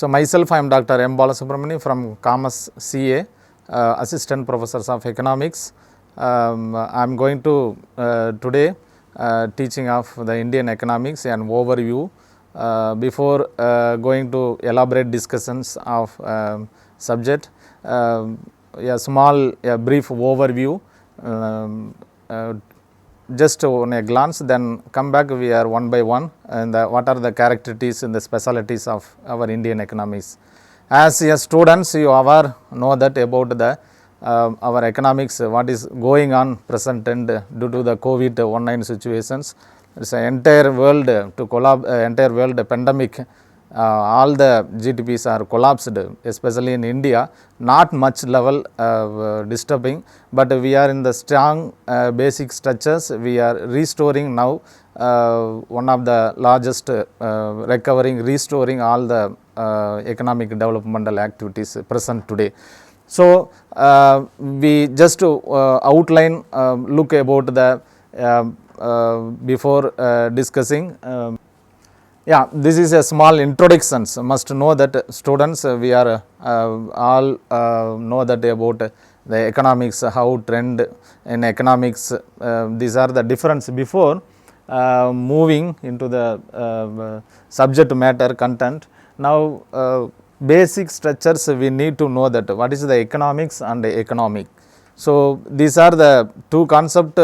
So myself, I am Dr.M.Balasubramani from Commerce CA, Assistant Professors of Economics. I am going to today teaching of the Indian economics and overview before going to elaborate discussions of subject. A small brief overview, just on a glance, then come back we are one by one and what are the characteristics and the specialities of our Indian economics. As a students, you are know that about the our economics, what is going on present and due to the COVID-19 situations. It's an entire world to collapse, entire world pandemic. All the GDPs are collapsed, especially in India, not much level disturbing, but we are in the strong basic structures. We are restoring now, one of the largest restoring all the economic developmental activities present today. So, we just outline, look about the before discussing. This is a small introduction. Must know that students, we are all know that about the economics, how trend in economics. These are the difference before moving into the subject matter content. Now, basic structures we need to know that what is the economics and the economic. So, these are the two concepts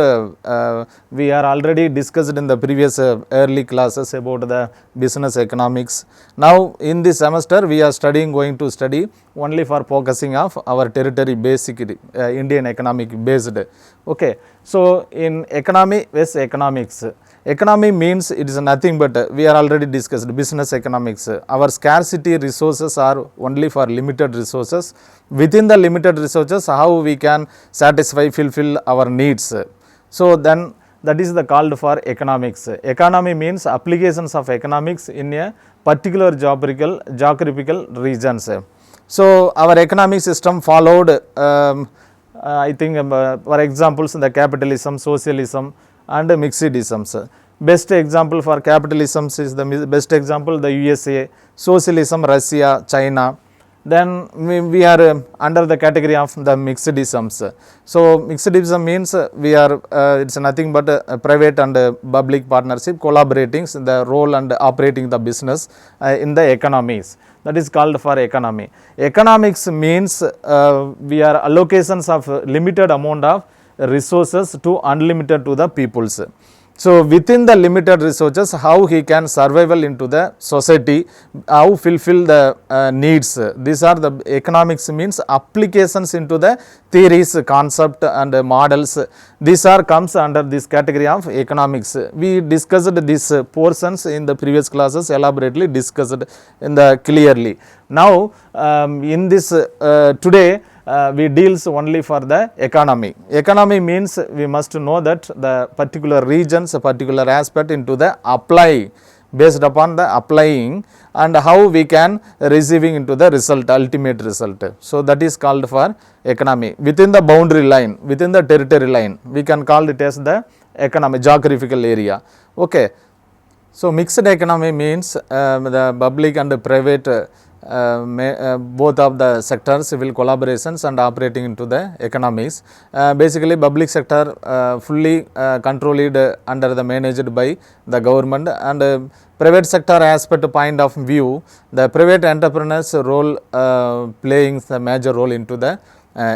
we are already discussed in the previous early classes about the business economics. Now, in this semester we are going to study only for focusing of our territory basic Indian economic based. Okay. So, in economy with economics. Economy means it is nothing but we are already discussed business economics. Our scarcity resources are only for limited resources. Within the limited resources, how we can satisfy, fulfill our needs. So, then that is the called for economics. Economy means applications of economics in a particular geographical regions. So, our economic system followed I think for examples the capitalism, socialism and mixedisms. Best example for capitalism is the best example the USA, socialism Russia, China. Then we are under the category of the mixedisms. So, mixedism means we are it's nothing but private and public partnership collaborating the role and operating the business in the economies. That is called for economy. Economics means we are allocations of limited amount of resources to unlimited to the peoples. So, within the limited resources, how he can survival into the society, how fulfill the needs. These are the economics means applications into the theories, concept and models. These are comes under this category of economics. We discussed these portions in the previous classes, elaborately discussed in the clearly. Now, in this today, we deals only for the economy. Economy means we must know that the particular regions, a particular aspect into the apply, based upon the applying and how we can receiving into the result, ultimate result. So, that is called for economy. Within the boundary line, within the territory line, we can call it as the economy, geographical area. Okay. So, mixed economy means the public and the private both of the sectors will collaborations and operating into the economies. Basically, public sector fully controlled under the managed by the government, and private sector aspect point of view, the private entrepreneurs role playing the major role into the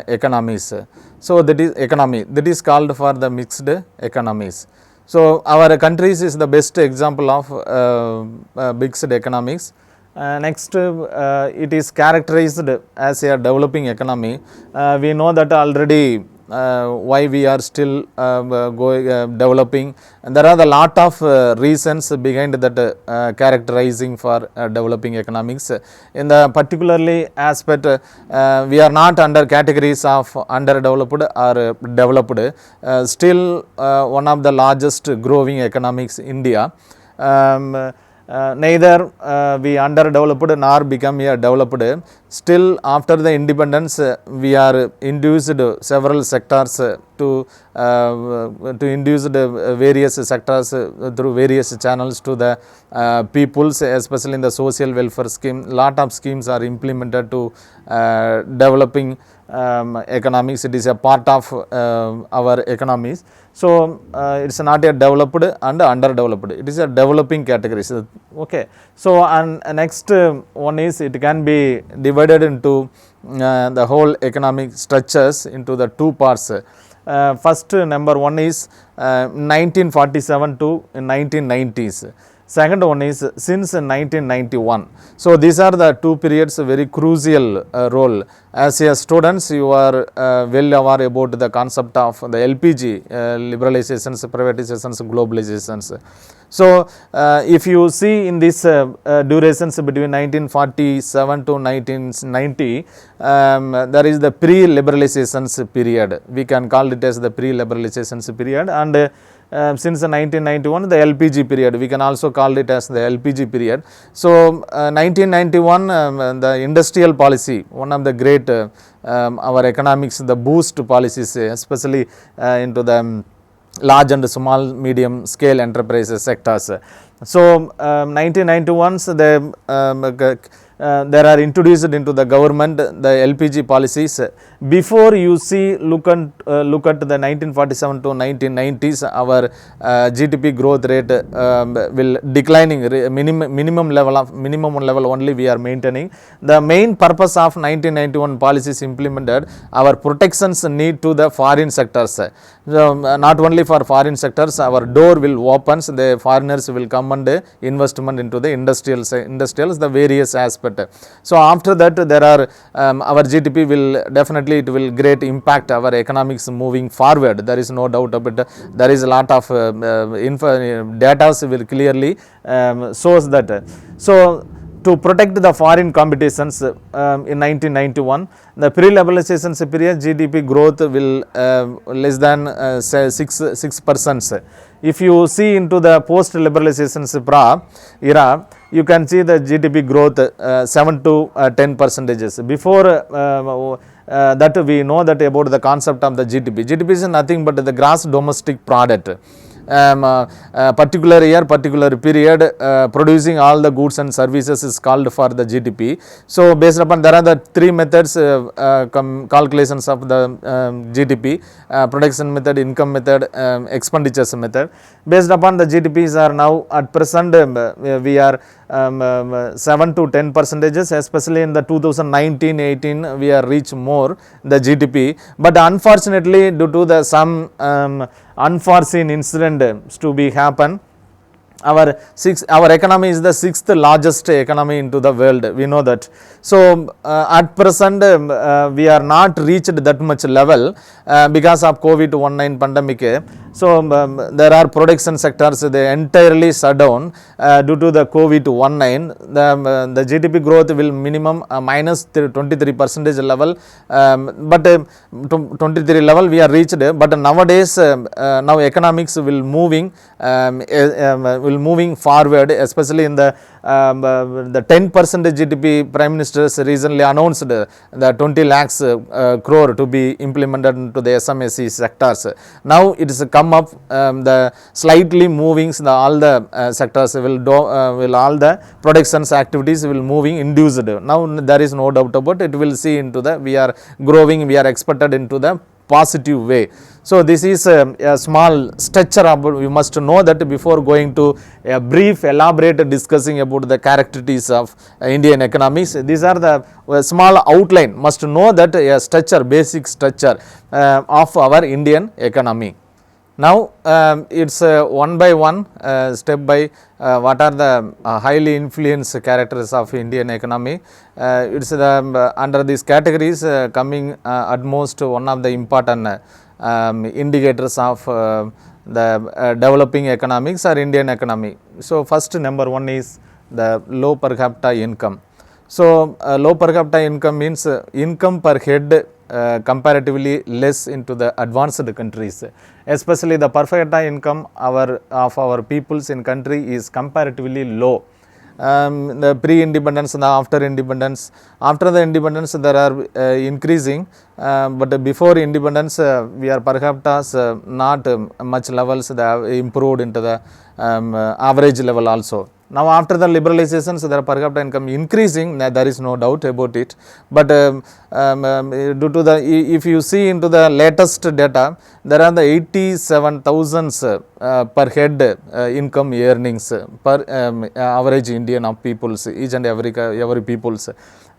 economies. So, that is economy, that is called for the mixed economies. So, our countries is the best example of mixed economics. Next, it is characterized as a developing economy. We know that already why we are still developing, and there are a lot of reasons behind that characterizing for developing economics. In the particularly aspect, we are not under categories of underdeveloped or developed. Still one of the largest growing economics India. neither we underdeveloped nor become a developed. Still after the independence we are induced several sectors to induce the various sectors through various channels to the peoples, especially in the social welfare scheme. Lot of schemes are implemented to developing economics. It is a part of our economies. So it's not a developed and underdeveloped, it is a developing category. Okay. So and next one is, it can be divided into the whole economic structures into the two parts. First, number one is 1947 to 1990s. Second one is since 1991. So these are the two periods very crucial role. As a students, you are well aware about the concept of the LPG, liberalizations, privatizations, globalizations. So if you see in this durations between 1947 to 1990, there is the pre-liberalizations period. We can call it as the pre-liberalizations period, and since 1991 the LPG period, we can also call it as the LPG period. So 1991 the industrial policy, one of the great our economics, the boost policies, especially into the large and small medium scale enterprises sectors. So 1991 there are introduced into the government the LPG policies. Before you see look at the 1947 to 1990s, our GDP growth rate will declining, minimum level only we are maintaining. The main purpose of 1991 policies implemented, our protections need to the foreign sectors. So not only for foreign sectors, our door will opens, the foreigners will come and investment into the industrials, the various aspects. So after that there are our GDP will definitely, it will great impact our economics moving forward. There is no doubt about it. There is a lot of data will clearly shows that. So to protect the foreign competitions in 1991, the pre-liberalization period GDP growth will less than 6%. If you see into the post-liberalization era, you can see the GDP growth 7 to 10%. Before that we know that about the concept of the GDP. GDP is nothing but the gross domestic product. Particular year, particular period producing all the goods and services is called for the GDP. So based upon, there are the three methods calculations of the GDP: production method, income method, expenditures method. Based upon the GDPs are now at present we are 7 to 10%, especially in the 2019-18 we are reach more the GDP. But unfortunately, due to the some unforeseen incidents to be happen, our economy is the sixth largest economy into the world, we know that. So at present we are not reached that much level because of COVID-19 pandemic. So there are production sectors, they entirely shut down due to the COVID-19. The GDP growth will minimum minus 23% level, but 23 level we are reached. But nowadays now economics will moving moving forward, especially in the 10% GDP. Prime Minister recently announced the 20 lakhs crore to be implemented into the SMSE sectors. Now it is come up the slightly moving, all the sectors will all the productions activities will moving induced. Now there is no doubt about it, will see into the, we are growing, we are expected into the positive way. So this is a small structure about, you must know that before going to a brief elaborate discussing about the characteristics of Indian economics. These are the small outline, must know that a structure, basic structure of our Indian economy. Now it's one by one, step by what are the highly influenced characters of Indian economy. It's the under these categories coming at most one of the important indicators of the developing economics or Indian economy. So first, number one is the low per capita income. So low per capita income means income per head comparatively less into the advanced countries, especially the per capita income of our peoples in country is comparatively low the pre-independence and the after independence. After the independence there are increasing, but before independence we are per capita not much levels, they have improved into the average level also. Now after the liberalizations, the per capita income increasing, there is no doubt about it. But due to the, if you see into the latest data, there are the 87,000 per head income earnings per average Indian of peoples, each and every peoples.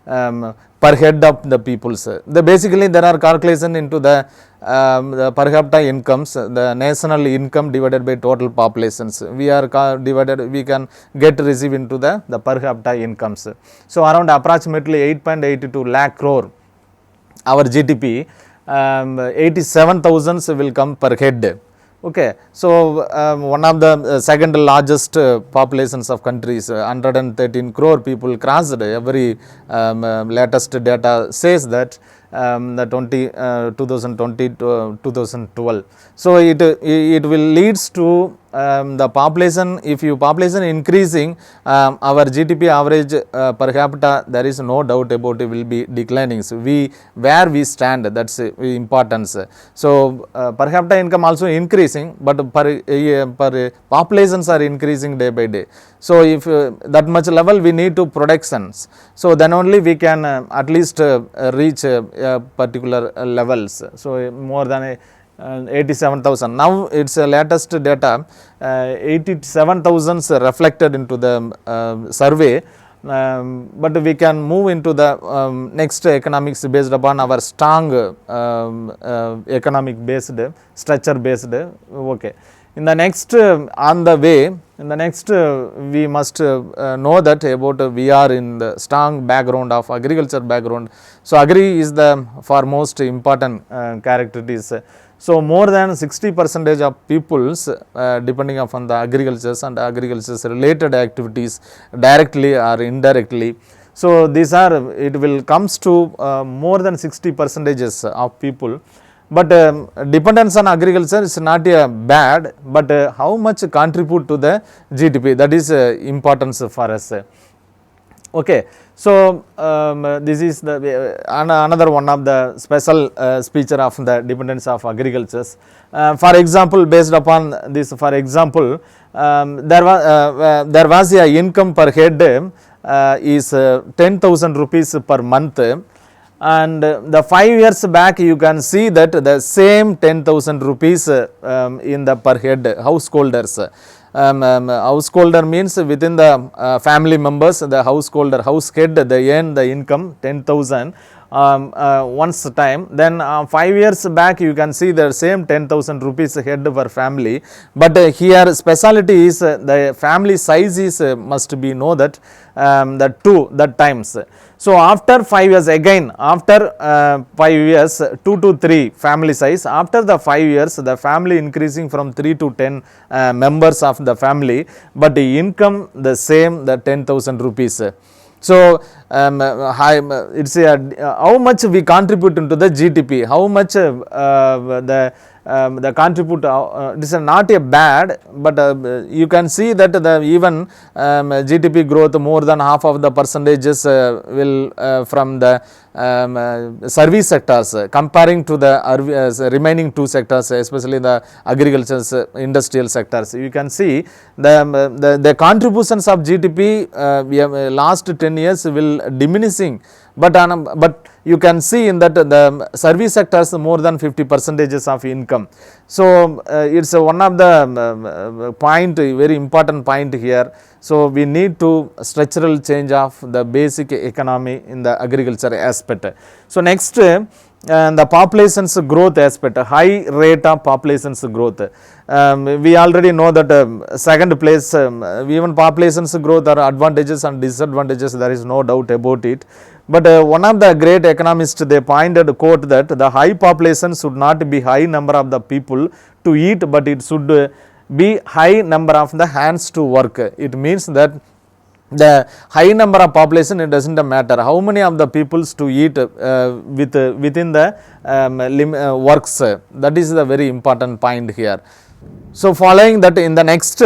Per head of the peoples. Basically there are calculation into the per capita incomes, the national income divided by total populations. We are divided, we can get receive into the per capita incomes. So around approximately 8.82 lakh crore our GDP, 87,000 will come per head. Okay, so one of the second largest populations of countries, 113 crore people crossed. Every latest data says that the 2020 to 2012. So it will leads to the population, if you population increasing, our GDP average per capita, there is no doubt about it, will be declining. So where we stand, that's importance. So per capita income also increasing, but per populations are increasing day by day. So if that much level we need to productions, so then only we can at least reach particular levels. So more than 87,000. Now it's latest data, 87,000 reflected into the survey. But we can move into the next economics based upon our strong economic based, structure based. Okay. In the next on the way, in the next we must know that about we are in the strong background of agriculture background. So agri is the foremost important characteristics. So more than 60% of peoples depending upon the agricultures and agriculture related activities directly or indirectly. So these are, it will comes to more than 60% of people. But dependence on agriculture is not bad, but how much contribute to the GDP, that is importance for us. Okay, so this is the another one of the special feature of the dependence of agricultures. For example, based upon this, for example, there was a income per head is 10,000 rupees per month. And the 5 years back you can see that the same 10,000 rupees in the per head householders. Householder means within the family members, the householder, house head, they earn the income 10,000 once time. Then 5 years back you can see the same 10,000 rupees head per family. But here speciality is the family size is must be know that that times. So after 5 years again, after 5 years 2 to 3 family size, after the 5 years the family increasing from 3 to 10 members of the family, but the income the same, the 10,000 rupees. So it's how much we contribute into the GDP, how much the contribute, this is not a bad, but you can see that the even GDP growth more than half of the percentages will from the service sectors comparing to the remaining two sectors, especially the agriculture industrial sectors. You can see the contributions of GDP we have last 10 years will diminishing, but you can see in that the service sectors more than 50% of income. So it's one of the point, very important point here. So we need to structural change of the basic economy in the agriculture aspect. So next the population's growth aspect, high rate of population's growth. We already know that second place, even population's growth are advantages and disadvantages, there is no doubt about it. But one of the great economists, they pointed quote that the high population should not be high number of the people to eat, but it should be high number of the hands to work. It means that the high number of population, it doesn't matter how many of the peoples to eat within the works. That is the very important point here. So following that, in the next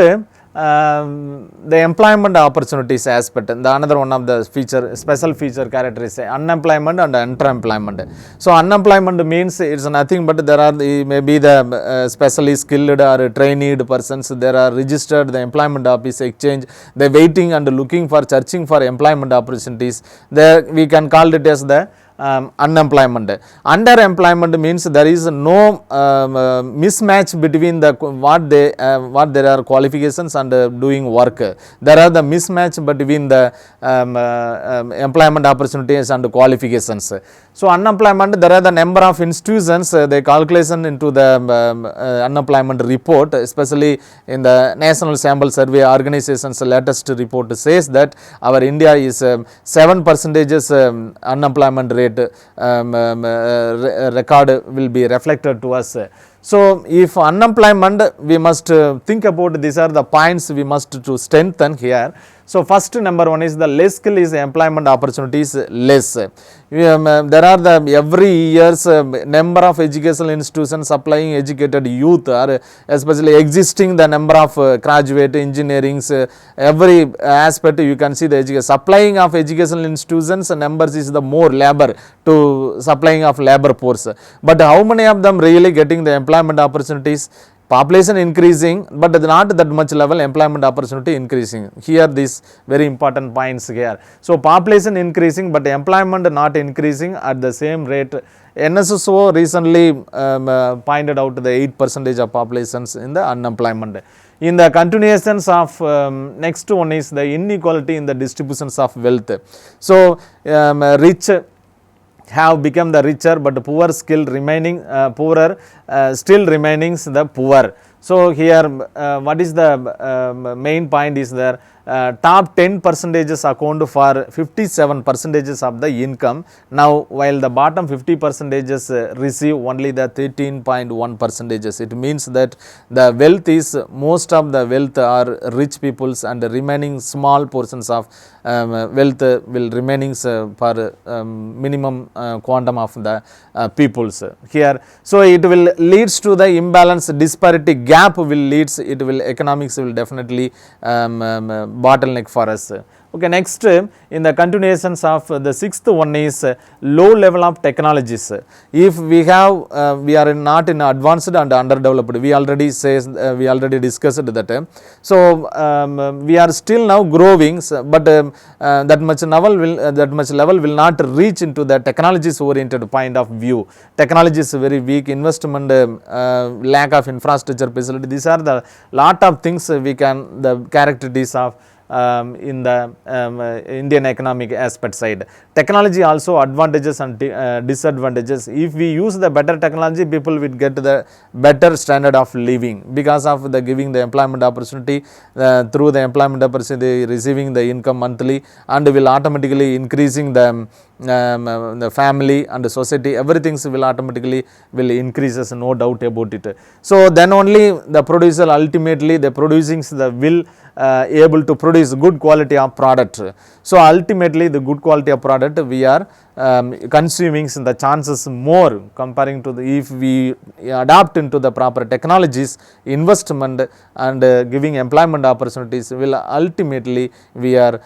the employment opportunities aspect, the another one of the feature, special feature character is unemployment and underemployment. So unemployment means it's nothing but there are maybe the specially skilled or trained persons, there are registered the employment office exchange, they waiting and looking for searching for employment opportunities, there we can call it as the unemployment. Underemployment means there is no mismatch between the what there are qualifications and doing work. There are the mismatch between the employment opportunities and qualifications. So unemployment, there are the number of institutions, the calculation into the unemployment report, especially in the National Sample Survey Organization's latest report says that our India is 7% unemployment rate record will be reflected to us. So if unemployment, we must think about these are the points we must to strengthen here. So first number one is the less skill is employment opportunities less. There are the every year's number of educational institutions supplying educated youth, or especially existing the number of graduate engineerings, every aspect you can see the supplying of educational institutions numbers is the more labor to supplying of labor force. But how many of them really getting the employment opportunities? Population increasing, but not that much level employment opportunity increasing. Here these very important points here. So population increasing, but employment not increasing at the same rate. NSSO recently pointed out the 8% of populations in the unemployment. In the continuations of next one is the inequality in the distributions of wealth. So rich have become the richer, but poor skill remaining poorer, still remaining the poor. So here what is the main point is there, top 10% account for 57% of the income. Now while the bottom 50% receive only the 13.1%. It means that the wealth is, most of the wealth are rich peoples and the remaining small portions of wealth will remaining for minimum quantum of the peoples here. So it will leads to the imbalance, disparity gap will leads, it will economics will definitely bottleneck for us. Okay, next in the continuations of the sixth one is low level of technologies. If we have we are not in advanced and underdeveloped, we already says we already discussed that. So we are still now growing, but that much level will not reach into the technologies oriented point of view. Technology is very weak, investment, lack of infrastructure facility, these are the lot of things we can, the characteristics of in the Indian economic aspect side. Technology also advantages and disadvantages. If we use the better technology, people will get the better standard of living because of the giving the employment opportunity, through the employment opportunity receiving the income monthly, and will automatically increasing the family and the society, everything will automatically will increases, no doubt about it. So then only the producer ultimately the producing the will able to produce good quality of product. So ultimately the good quality of product we are consuming the chances more comparing to the, if we adapt into the proper technologies, investment and giving employment opportunities will ultimately we are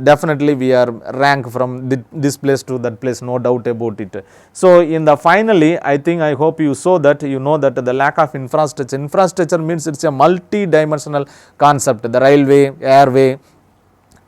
definitely we are rank from this place to that place, no doubt about it. So in the finally I think, I hope you saw that, you know that the lack of infrastructure means it's a multi-dimensional concept, the railway, airway,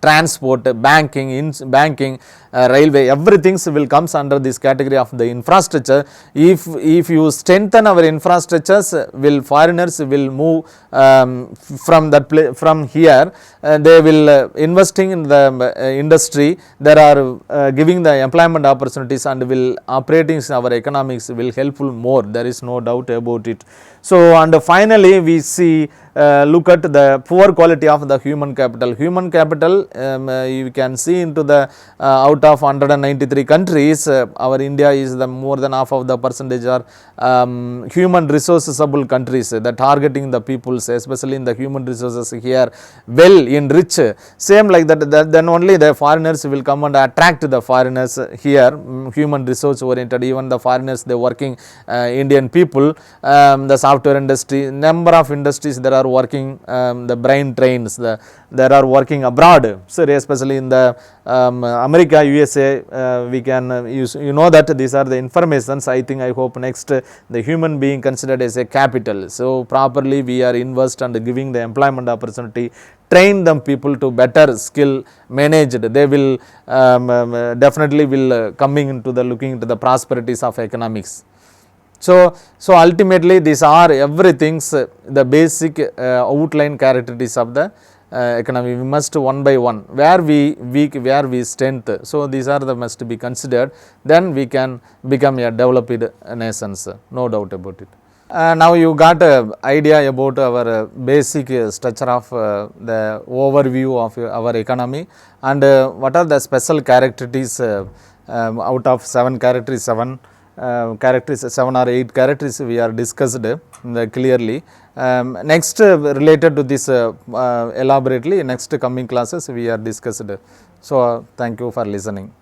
transport, banking, railway, everything will comes under this category of the infrastructure. If you strengthen our infrastructures, will foreigners will move from that place, from here they will investing in the industry, there are giving the employment opportunities and will operating our economics will helpful more, there is no doubt about it. So and finally we see look at the poor quality of the human capital. Human capital you can see into the out of 193 countries, our India is the more than half of the percentage are human resourceable countries, the targeting the peoples, especially in the human resources here well enrich, same like that, then only the foreigners will come and attract the foreigners here, human resource oriented, even the foreigners they working Indian people, the software industry, number of industries, there are working, the brain trains, there are working abroad, so especially in the America, USA, we can use, you know that these are the informations. I think, I hope next the human being considered as a capital. So properly we are invest and giving the employment opportunity, train them people to better skill managed, they will definitely will coming into the looking into the prosperities of economics. So ultimately these are everything's the basic outline characteristics of the economy. We must one by one, where we weak, where we strength. So these are the must be considered, then we can become a developed nations, no doubt about it. Now you got a idea about our basic structure of the overview of our economy, and what are the special characteristics out of 7 characteristics, 7 or 8 characteristics we are discussed clearly. Next related to this elaborately, next coming classes we are discussed. So thank you for listening.